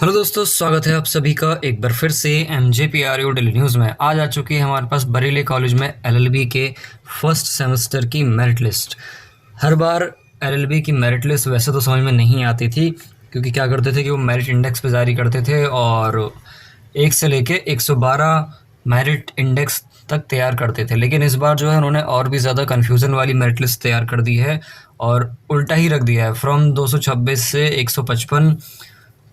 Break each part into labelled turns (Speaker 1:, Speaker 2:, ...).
Speaker 1: Hello दोस्तों, स्वागत है आप सभी का एक बार फिर से MJPRU डेली न्यूज़ में। आज आ चुकी है हमारे पास बरेली कॉलेज में LLB के फर्स्ट सेमेस्टर की मेरिट लिस्ट। हर बार LLB की मेरिट लिस्ट वैसे तो समझ में नहीं आती थी, क्योंकि क्या करते थे कि वो मेरिट इंडेक्स पे जारी करते थे और 1 से लेके 112 मेरिट इंडेक्स तक तैयार करते थे। लेकिन इस बार जो है उन्होंने और भी ज़्यादा कन्फ्यूज़न वाली मेरिट लिस्ट तैयार कर दी है और उल्टा ही रख दिया है। फ्रॉम 226 से 155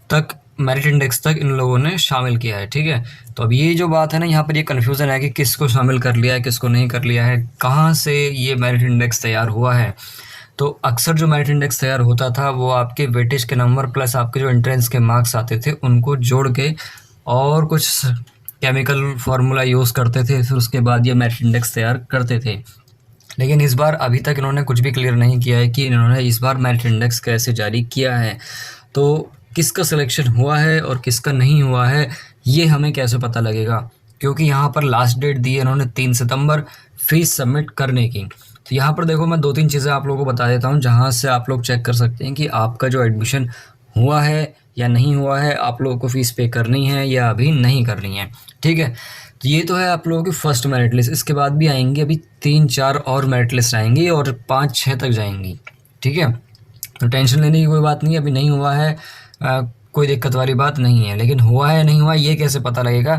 Speaker 1: तक मेरिट इंडेक्स तक इन लोगों ने शामिल किया है। ठीक है, तो अब ये जो बात है ना, यहाँ पर ये कन्फ्यूज़न है कि किसको शामिल कर लिया है, किसको नहीं कर लिया है, कहाँ से ये मेरिट इंडेक्स तैयार हुआ है। तो अक्सर जो मेरिट इंडेक्स तैयार होता था वो आपके वेटेज के नंबर प्लस आपके जो एंट्रेंस के मार्क्स आते थे उनको जोड़ के और कुछ केमिकल फार्मूला यूज़ करते थे, फिर उसके बाद ये मेरिट इंडेक्स तैयार करते थे। लेकिन इस बार अभी तक इन्होंने कुछ भी क्लियर नहीं किया है कि इन्होंने इस बार मेरिट इंडेक्स कैसे जारी किया है। तो किसका सिलेक्शन हुआ है और किसका नहीं हुआ है ये हमें कैसे पता लगेगा, क्योंकि यहाँ पर लास्ट डेट दी है इन्होंने 3 सितंबर फीस सबमिट करने की। तो यहाँ पर देखो, मैं 2-3 चीज़ें आप लोगों को बता देता हूँ जहाँ से आप लोग चेक कर सकते हैं कि आपका जो एडमिशन हुआ है या नहीं हुआ है, आप लोगों को फ़ीस पे करनी है या अभी नहीं करनी है। ठीक है, तो ये तो है आप लोगों की फर्स्ट मेरिट लिस्ट। इसके बाद भी आएंगी अभी 3-4 और मेरिट लिस्ट आएंगी और 5-6 तक जाएंगी। ठीक है, तो टेंशन लेने की कोई बात नहीं है। अभी नहीं हुआ है, कोई दिक्कत वाली बात नहीं है। लेकिन हुआ है नहीं हुआ ये कैसे पता लगेगा?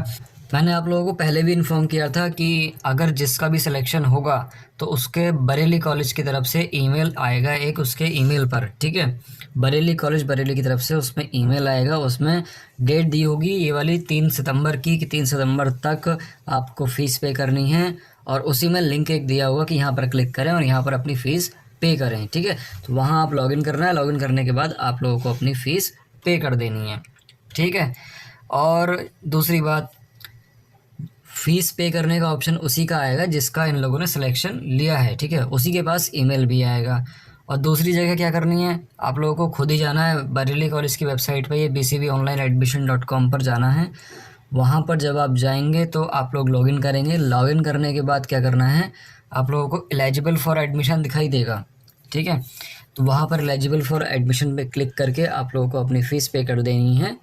Speaker 1: मैंने आप लोगों को पहले भी इन्फॉर्म किया था कि अगर जिसका भी सिलेक्शन होगा तो उसके बरेली कॉलेज की तरफ से ईमेल आएगा एक उसके ईमेल पर। ठीक है, बरेली कॉलेज बरेली की तरफ से उसमें ईमेल आएगा, उसमें डेट दी होगी ये वाली 3 सितंबर की कि 3 सितंबर तक आपको फ़ीस पे करनी है, और उसी में लिंक एक दिया होगा कि यहाँ पर क्लिक करें और यहाँ पर अपनी फ़ीस पे करें। ठीक है, तो वहाँ आप लॉगिन करना है, लॉगिन करने के बाद आप लोगों को अपनी फ़ीस पे कर देनी है। ठीक है, और दूसरी बात, फ़ीस पे करने का ऑप्शन उसी का आएगा जिसका इन लोगों ने सिलेक्शन लिया है। ठीक है, उसी के पास ईमेल भी आएगा। और दूसरी जगह क्या करनी है, आप लोगों को खुद ही जाना है बरेली कॉलेज की वेबसाइट पर, ये bcbonlineadmission.com पर जाना है। वहाँ पर जब आप जाएंगे तो आप लोग लॉगिन करेंगे। लॉगिन करने के बाद क्या करना है, आप लोगों को एलिजिबल फॉर एडमिशन दिखाई देगा। ठीक है, तो वहाँ पर एलिजिबल फॉर एडमिशन पे क्लिक करके आप लोगों को अपनी फ़ीस पे कर देनी है,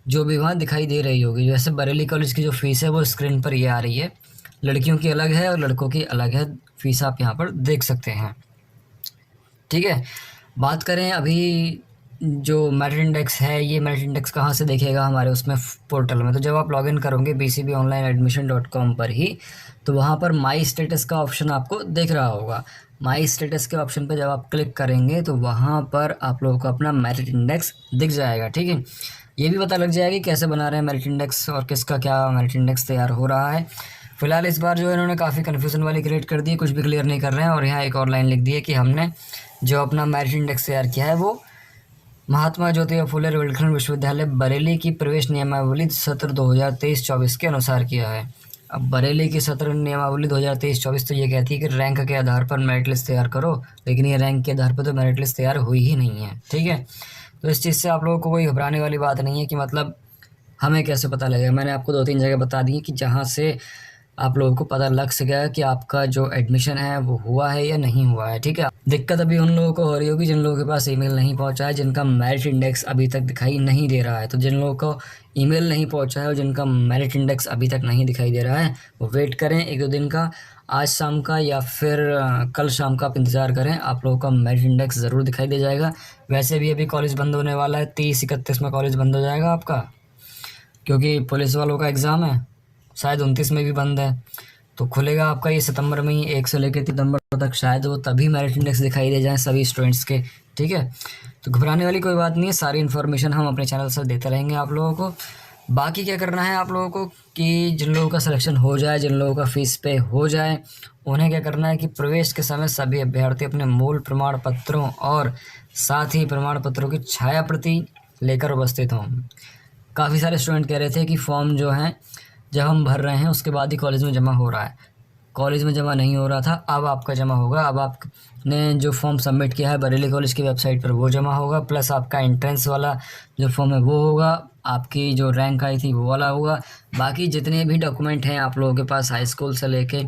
Speaker 1: जो भी वहाँ दिखाई दे रही होगी। जैसे बरेली कॉलेज की जो फ़ीस है वो स्क्रीन पर ये आ रही है, लड़कियों की अलग है और लड़कों की अलग है। फ़ीस आप यहाँ पर देख सकते हैं। ठीक है, बात करें अभी जो मेरिट इंडेक्स है, ये मेरिट इंडेक्स कहाँ से देखेगा हमारे उसमें पोर्टल में। तो जब आप लॉगिन करोगे bcbonlineadmission.com पर ही, तो वहाँ पर माई स्टेटस का ऑप्शन आपको दिख रहा होगा। माई स्टेटस के ऑप्शन पर जब आप क्लिक करेंगे तो वहाँ पर आप लोगों को अपना मेरिट इंडेक्स दिख जाएगा। ठीक है, ये भी पता लग जाएगा कि कैसे बना रहे हैं मेरिट इंडेक्स और किसका क्या मेरिट इंडेक्स तैयार हो रहा है। फिलहाल इस बार जो है इन्होंने काफ़ी कन्फ्यूज़न वाली क्रिएट कर दी है, कुछ भी क्लियर नहीं कर रहे हैं। और यहाँ एक और लाइन लिख दी है कि हमने जो अपना मेरिट इंडेक्स तैयार किया है वो महात्मा ज्योतिबा फुले बुंदेलखंड विश्वविद्यालय बरेली की प्रवेश नियमावली सत्र 2023-24 के अनुसार किया है। अब बरेली की सत्र नियमावली 2023-24 तो ये कहती है कि रैंक के आधार पर मेरिट लिस्ट तैयार करो, लेकिन ये रैंक के आधार पर तो मेरिट लिस्ट तैयार हुई ही नहीं है। ठीक है, तो इस चीज़ से आप लोगों को कोई घबराने वाली बात नहीं है कि मतलब हमें कैसे पता लगेगा। मैंने आपको 2-3 जगह बता दी कि जहाँ से आप लोगों को पता लग सकेगा कि आपका जो एडमिशन है वो हुआ है या नहीं हुआ है। ठीक है, दिक्कत अभी उन लोगों को हो रही होगी जिन लोगों के पास ईमेल नहीं पहुंचा है, जिनका मेरिट इंडेक्स अभी तक दिखाई नहीं दे रहा है। तो जिन लोगों को ईमेल नहीं पहुंचा है और जिनका मेरिट इंडेक्स अभी तक नहीं दिखाई दे रहा है, वो वेट करें 1-2 दिन का, आज शाम का या फिर कल शाम का आप इंतज़ार करें, आप लोगों का मेरिट इंडेक्स ज़रूर दिखाई दे जाएगा। वैसे भी अभी कॉलेज बंद होने वाला है, 30-31 में कॉलेज बंद हो जाएगा आपका, क्योंकि पुलिस वालों का एग्ज़ाम है। शायद 29 में भी बंद है, तो खुलेगा आपका ये सितंबर में ही, 1 से लेकर सितंबर तक शायद वो तभी मेरिट इंडेक्स दिखाई दे जाए सभी स्टूडेंट्स के। ठीक है, तो घबराने वाली कोई बात नहीं है, सारी इन्फॉर्मेशन हम अपने चैनल से देते रहेंगे आप लोगों को। बाकी क्या करना है आप लोगों को कि जिन लोगों का सिलेक्शन हो जाए, जिन लोगों का फ़ीस पे हो जाए, उन्हें क्या करना है कि प्रवेश के समय सभी अभ्यर्थी अपने मूल प्रमाण पत्रों और साथ ही प्रमाण पत्रों की छाया प्रति लेकर उपस्थित हों। काफ़ी सारे स्टूडेंट कह रहे थे कि फॉर्म जो है जब हम भर रहे हैं उसके बाद ही कॉलेज में जमा हो रहा है, कॉलेज में जमा नहीं हो रहा था, अब आपका जमा होगा। अब आपने जो फॉर्म सबमिट किया है बरेली कॉलेज की वेबसाइट पर वो जमा होगा, प्लस आपका एंट्रेंस वाला जो फॉर्म है वो होगा, आपकी जो रैंक आई थी वो वाला होगा। बाकी जितने भी डॉक्यूमेंट हैं आप लोगों के पास हाई स्कूल से लेके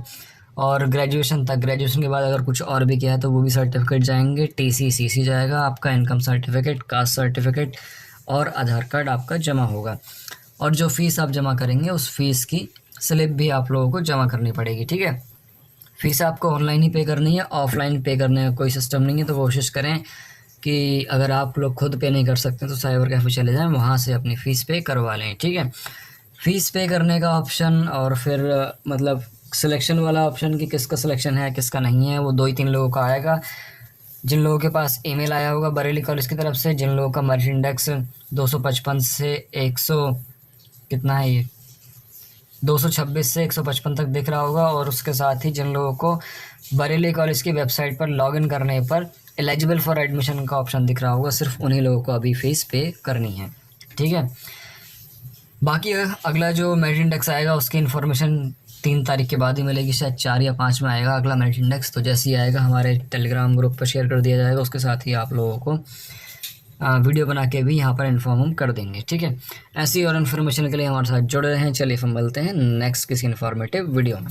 Speaker 1: और ग्रेजुएशन तक, ग्रेजुएशन के बाद अगर कुछ और भी किया है तो वो भी सर्टिफिकेट जाएंगे। TC CC जाएगा, आपका इनकम सर्टिफिकेट, कास्ट सर्टिफिकेट और आधार कार्ड आपका जमा होगा। और जो फ़ीस आप जमा करेंगे उस फ़ीस की स्लिप भी आप लोगों को जमा करनी पड़ेगी, ठीक है। फ़ीस आपको ऑनलाइन ही पे करनी है, ऑफ़लाइन पे करने का कोई सिस्टम नहीं है। तो कोशिश करें कि अगर आप लोग खुद पे नहीं कर सकते तो साइबर कैफ़े चले जाएँ, वहाँ से अपनी फ़ीस पे करवा लें, ठीक है। फ़ीस पे करने का ऑप्शन और फिर मतलब सिलेक्शन वाला ऑप्शन कि किसका सिलेक्शन है किसका नहीं है, वो 2 ही 3 लोगों का आएगा। जिन लोगों के पास ईमेल आया होगा बरेली कॉलेज की तरफ से, जिन लोगों का मेरिट इंडेक्स 255 से 100 कितना है ये 226 से 155 तक दिख रहा होगा, और उसके साथ ही जिन लोगों को बरेली कॉलेज की वेबसाइट पर लॉगिन करने पर एलिजिबल फॉर एडमिशन का ऑप्शन दिख रहा होगा, सिर्फ उन्हीं लोगों को अभी फ़ीस पे करनी है, ठीक है। बाकी अगला जो मेरिट इंडेक्स आएगा उसकी इन्फॉर्मेशन 3 तारीख के बाद ही मिलेगी, शायद 4 या 5 में आएगा अगला मेरिट इंडेक्स। तो जैसे ही आएगा हमारे टेलीग्राम ग्रुप पर शेयर कर दिया जाएगा, उसके साथ ही आप लोगों को वीडियो बना के भी यहाँ पर इन्फॉर्म हम कर देंगे, ठीक है। ऐसी और इन्फॉर्मेशन के लिए हमारे साथ जुड़े रहें। चलिए हम मिलते हैं नेक्स्ट किसी इन्फॉर्मेटिव वीडियो में।